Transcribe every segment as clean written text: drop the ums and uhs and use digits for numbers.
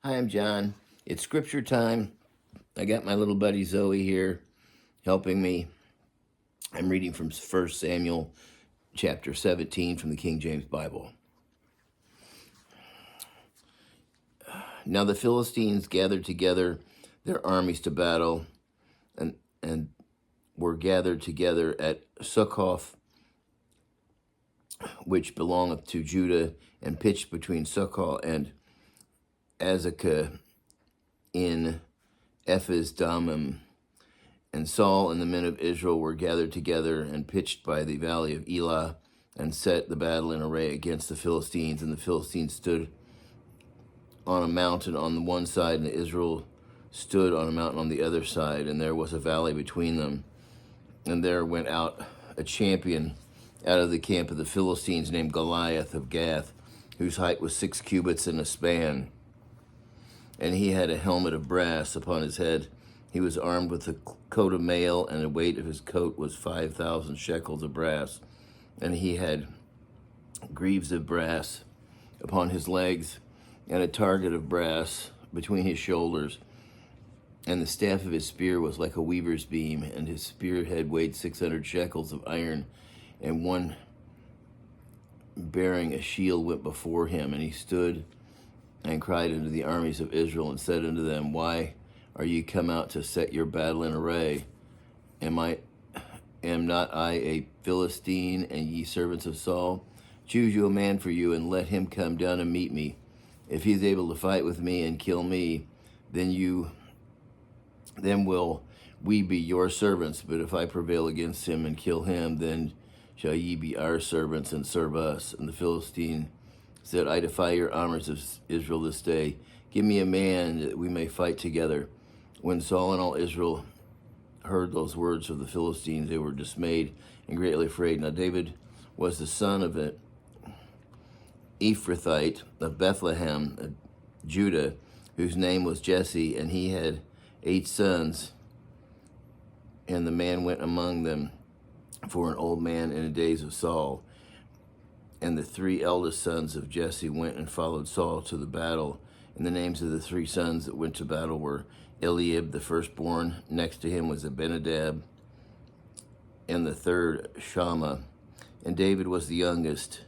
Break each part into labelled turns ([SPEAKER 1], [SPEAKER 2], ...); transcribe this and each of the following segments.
[SPEAKER 1] Hi, I'm John. It's scripture time. I got my little buddy Zoe here helping me. I'm reading from 1 Samuel chapter 17 from the King James Bible. Now the Philistines gathered together their armies to battle and were gathered together at Succoth, which belongeth to Judah, and pitched between Succoth and Azekah in Ephes Dammim. And Saul and the men of Israel were gathered together and pitched by the valley of Elah, and set the battle in array against the Philistines. And the Philistines stood on a mountain on the one side, and Israel stood on a mountain on the other side, and there was a valley between them. And there went out a champion out of the camp of the Philistines named Goliath of Gath, whose height was 6 cubits and a span. And he had a helmet of brass upon his head. He was armed with a coat of mail, and the weight of his coat was 5,000 shekels of brass. And he had greaves of brass upon his legs, and a target of brass between his shoulders. And the staff of his spear was like a weaver's beam, and his spearhead weighed 600 shekels of iron. And one bearing a shield went before him, and he stood and cried unto the armies of Israel, and said unto them, Why are ye come out to set your battle in array? Am not I a Philistine, and ye servants of Saul? Choose you a man for you, and let him come down and meet me. If he is able to fight with me and kill me, then will we be your servants. But if I prevail against him and kill him, then shall ye be our servants and serve us. And the Philistine said, I defy your armies of Israel this day. Give me a man that we may fight together. When Saul and all Israel heard those words of the Philistines, they were dismayed and greatly afraid. Now David was the son of an Ephrathite of Bethlehem, Judah, whose name was Jesse, and he had 8 sons. And the man went among them for an old man in the days of Saul. And the 3 eldest sons of Jesse went and followed Saul to the battle. And the names of the 3 sons that went to battle were Eliab, the firstborn. Next to him was Abinadab, and the third Shammah. And David was the youngest.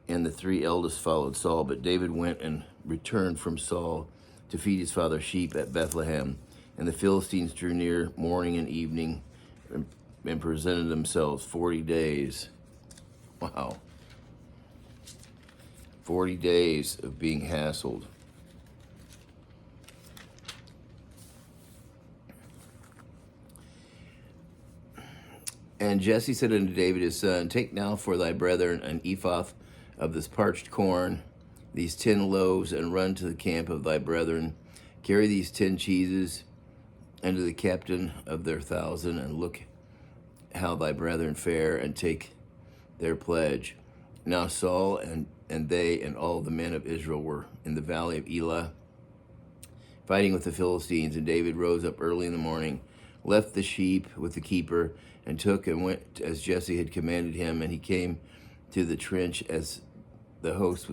[SPEAKER 1] And the 3 eldest followed Saul. But David went and returned from Saul to feed his father's sheep at Bethlehem. And the Philistines drew near morning and evening and presented themselves 40 days. Wow. 40 days of being hassled. And Jesse said unto David his son, Take now for thy brethren an ephah of this parched corn, these 10 loaves, and run to the camp of thy brethren. Carry these 10 cheeses unto the captain of their 1,000, and look how thy brethren fare, and take their pledge. Now Saul and they and all the men of Israel were in the valley of Elah, fighting with the Philistines. And David rose up early in the morning, left the sheep with the keeper, and took and went as Jesse had commanded him. And he came to the trench as the host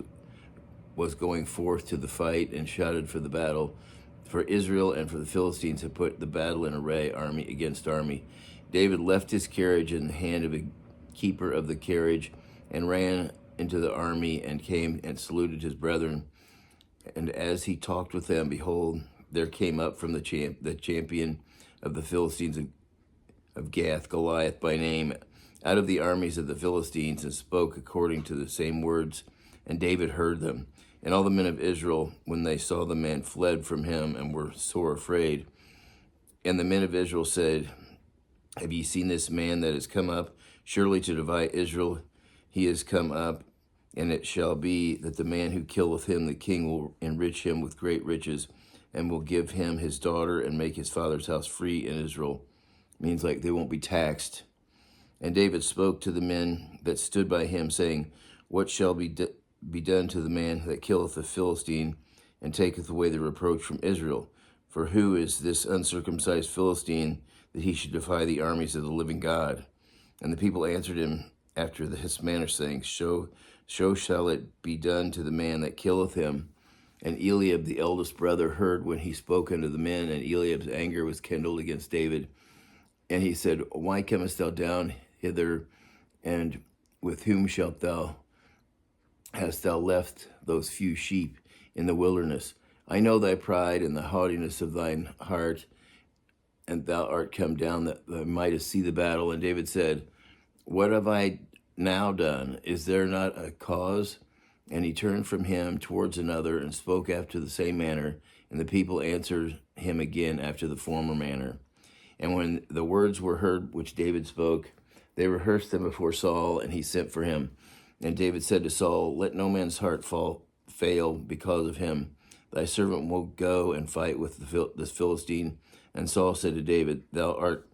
[SPEAKER 1] was going forth to the fight, and shouted for the battle. For Israel and for the Philistines had put the battle in array, army against army. David left his carriage in the hand of a keeper of the carriage, and ran into the army, and came and saluted his brethren. And as he talked with them, behold, there came up from the champion of the Philistines of Gath, Goliath by name, out of the armies of the Philistines, and spoke according to the same words. And David heard them. And all the men of Israel, when they saw the man, fled from him, and were sore afraid. And the men of Israel said, Have ye seen this man that is come up? Surely to divide Israel he is come up. And it shall be that the man who killeth him, the king will enrich him with great riches, and will give him his daughter, and make his father's house free in Israel. Means like they won't be taxed. And David spoke to the men that stood by him, saying, What shall be done to the man that killeth the Philistine, and taketh away the reproach from Israel? For who is this uncircumcised Philistine, that he should defy the armies of the living God? And the people answered him after this manner, saying, So shall it be done to the man that killeth him. And Eliab, the eldest brother, heard when he spoke unto the men, and Eliab's anger was kindled against David. And he said, Why comest thou down hither, and with whom hast thou left those few sheep in the wilderness? I know thy pride and the haughtiness of thine heart, and thou art come down that thou mightest see the battle. And David said, What have I now done? Is there not a cause? And he turned from him towards another and spoke after the same manner. And the people answered him again after the former manner. And when the words were heard which David spoke, they rehearsed them before Saul, and he sent for him. And David said to Saul, Let no man's heart fail because of him. Thy servant will go and fight with this Philistine. And Saul said to David, Thou art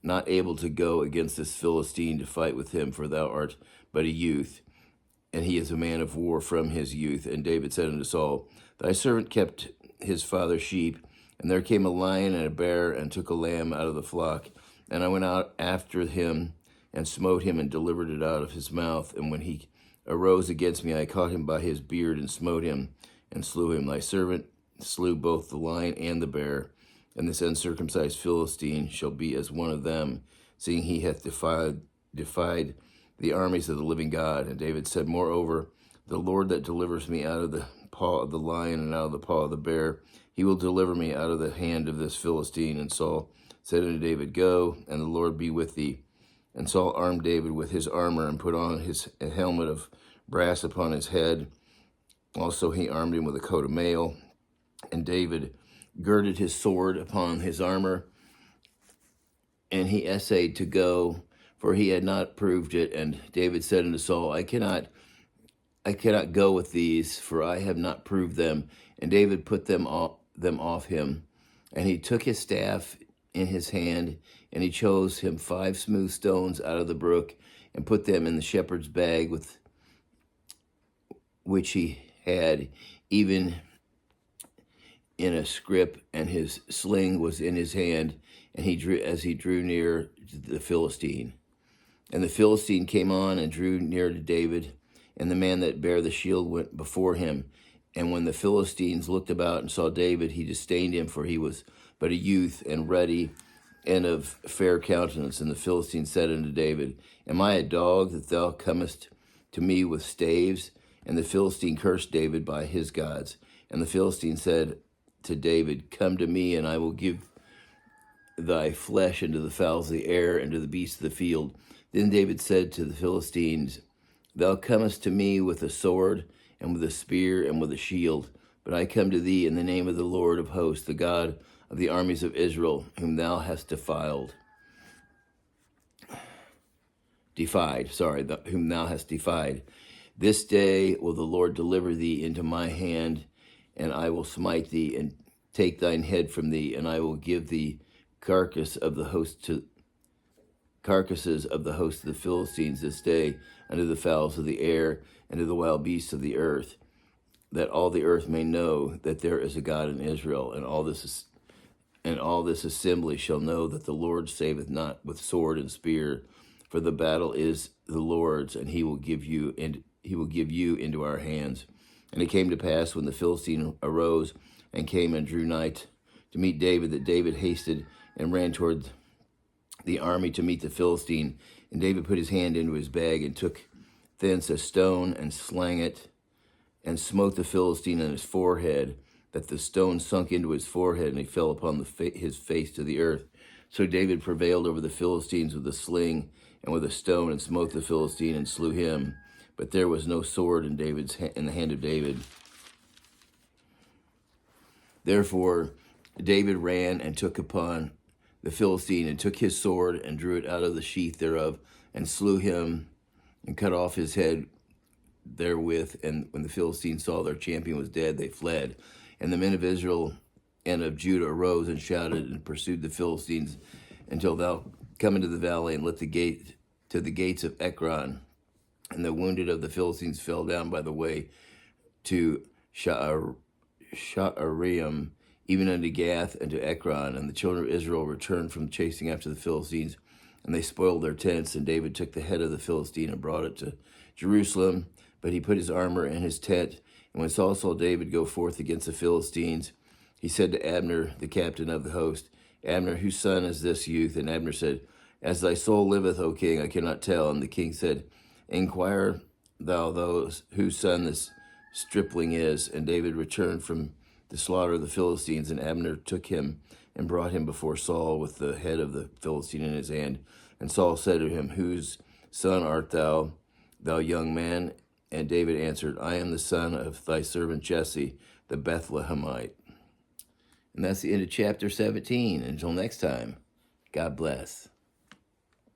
[SPEAKER 1] not able to go against this Philistine to fight with him, for thou art but a youth, and he is a man of war from his youth. And David said unto Saul, Thy servant kept his father's sheep, and there came a lion and a bear, and took a lamb out of the flock. And I went out after him, and smote him, and delivered it out of his mouth. And when he arose against me, I caught him by his beard, and smote him, and slew him. Thy servant slew both the lion and the bear, and this uncircumcised Philistine shall be as one of them, seeing he hath defied the armies of the living God. And David said, Moreover, the Lord that delivers me out of the paw of the lion and out of the paw of the bear, he will deliver me out of the hand of this Philistine. And Saul said unto David, Go, and the Lord be with thee. And Saul armed David with his armor, and put on a helmet of brass upon his head. Also he armed him with a coat of mail. And David girded his sword upon his armor, and he essayed to go, for he had not proved it. And David said unto Saul, I cannot go with these, for I have not proved them. And David put them off him. And he took his staff in his hand, and he chose him 5 smooth stones out of the brook, and put them in the shepherd's bag with which he had, even in a scrip, and his sling was in his hand, and he drew near the Philistine. And the Philistine came on and drew near to David, and the man that bare the shield went before him. And when the Philistines looked about and saw David, he disdained him, for he was but a youth, and ruddy, and of fair countenance. And the Philistine said unto David, Am I a dog that thou comest to me with staves? And the Philistine cursed David by his gods. And the Philistine said to David, Come to me, and I will give thy flesh unto the fowls of the air, and to the beasts of the field. Then David said to the Philistines, Thou comest to me with a sword, and with a spear, and with a shield. But I come to thee in the name of the Lord of hosts, the God of the armies of Israel, whom thou hast defied. This day will the Lord deliver thee into my hand, and I will smite thee, and take thine head from thee, and I will give thee carcasses of the host of the Philistines this day unto the fowls of the air, and to the wild beasts of the earth, that all the earth may know that there is a God in Israel. And all this assembly shall know that the Lord saveth not with sword and spear, for the battle is the Lord's, and he will give you into our hands. And it came to pass, when the Philistine arose and came and drew nigh to meet David, that David hasted and ran toward the army to meet the Philistine. And David put his hand into his bag, and took thence a stone, and slang it, and smote the Philistine on his forehead, that the stone sunk into his forehead, and he fell upon his face to the earth. So David prevailed over the Philistines with a sling and with a stone, and smote the Philistine, and slew him. But there was no sword in the hand of David. Therefore David ran and took upon the Philistine, and took his sword, and drew it out of the sheath thereof, and slew him, and cut off his head therewith. And when the Philistines saw their champion was dead, they fled. And the men of Israel and of Judah arose and shouted, and pursued the Philistines, until thou come into the valley, and let the gate to the gates of Ekron. And the wounded of the Philistines fell down by the way to Sha'araim, even unto Gath and to Ekron. And the children of Israel returned from chasing after the Philistines, and they spoiled their tents. And David took the head of the Philistine and brought it to Jerusalem. But he put his armor in his tent, And when Saul saw David go forth against the Philistines, he said to Abner, the captain of the host, Abner, whose son is this youth? And Abner said, As thy soul liveth, O king, I cannot tell. And the king said, Inquire thou those whose son this stripling is. And David returned from the slaughter of the Philistines, and Abner took him and brought him before Saul with the head of the Philistine in his hand. And Saul said to him, Whose son art thou, thou young man? And David answered, I am the son of thy servant Jesse, the Bethlehemite. And that's the end of chapter 17. Until next time, God bless.